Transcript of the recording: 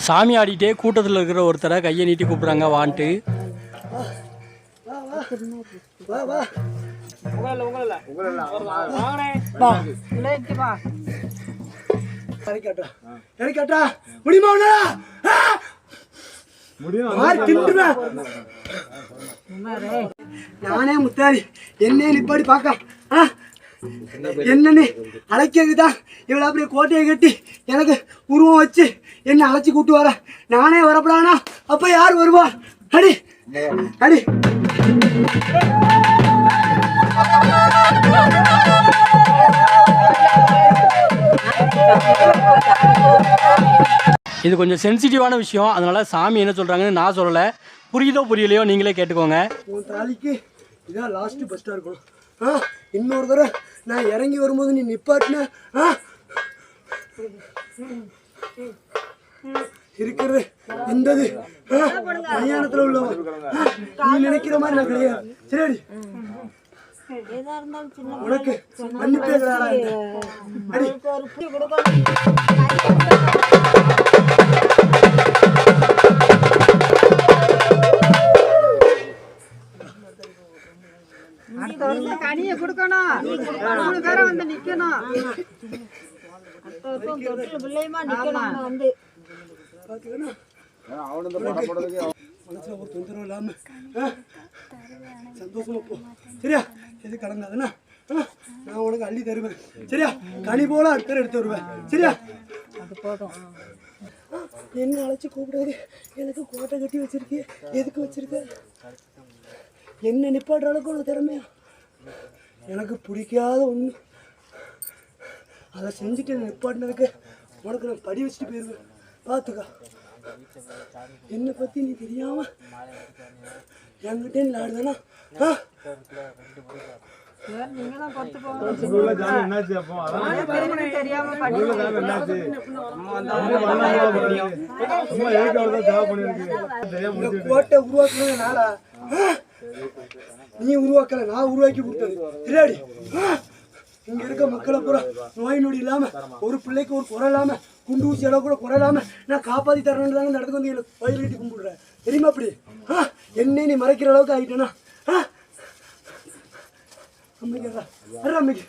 சாமி ஆடிட்டே கூட்டத்தில் இருக்கிற ஒருத்தரை கையை நீட்டி கூப்பிட்றாங்க வான்ட்டு. நானே முத்தாரி என்னே நிப்பாடி பார்க்க என்னன்னு அழைக்கதான் இவ்வளோ அப்படியே கோட்டையை கட்டி எனக்கு உருவம் வச்சு என்ன அழைச்சி கூட்டு வர நானே வரப்படானா அப்ப யார் வருவா? அடி அடி இது கொஞ்சம் சென்சிட்டிவான விஷயம், அதனால சாமி என்ன சொல்றாங்கன்னு நான் சொல்லலை. புரியுதோ புரியலையோ நீங்களே கேட்டுக்கோங்க. உன் தாலிக்கு இதான் லாஸ்ட் பெஸ்ட்டாக இருக்கணும். இன்னொரு தடவை நான் இறங்கி வரும்போது நீ நிப்பாட்டின இருக்கிறது இந்தது கல்யாணத்தில் உள்ளவன் நீ நினைக்கிற மாதிரி நான் கிடையாது. சரி உனக்கு மன்னிப்பே கிடையாது. அடி கனியை கொடுக்கணும், 3 பேரை வந்து நிக்கணும். மனசுல ஒரு தொந்தரவு இல்லாம சந்தோஷமா போ. சரியா? எது கடங்காதுன்னா நான் உனக்கு அள்ளி தருவேன். சரியா? கனி போல அடுத்த எடுத்து வருவேன். சரியா? என்ன அழைச்சி கூப்பிடாது. எனக்கு கோட்டை கட்டி வச்சிருக்கே, எதுக்கு வச்சிருக்க? என்ன நிப்பாடுற அளவுக்கு உனக்கு திறமையா? எனக்கு பிடிக்காத ஒன்று அதை செஞ்சுட்டு நிப்பாட்டினதுக்கு உனக்கு நான் படி வச்சுட்டு போயிடுவேன். பார்த்துக்கா, என்னை பற்றி நீ தெரியாம என்கிட்ட விளையாடுதானா? கோட்டை உருவாக்குறதுனால நீ உருவாக்கல, நான் உருவாக்கி கொடுத்தது. சரியாடி? இங்க இருக்க மக்களை பூரா நோய் நொடி இல்லாம, ஒரு பிள்ளைக்கு ஒரு குறை இல்லாம, குண்டு ஊசி அளவு கூட குறை இல்லாம நான் காப்பாத்தி தரணும்னு தாங்க இந்த இடத்துக்கு வந்து எனக்கு பயிர் கட்டி கும்பிடுறேன். தெரியுமா? அப்படி என்னை நீ மறைக்கிற அளவுக்கு ஆகிட்டேனா? அம்மைக்கு அம்மைக்கு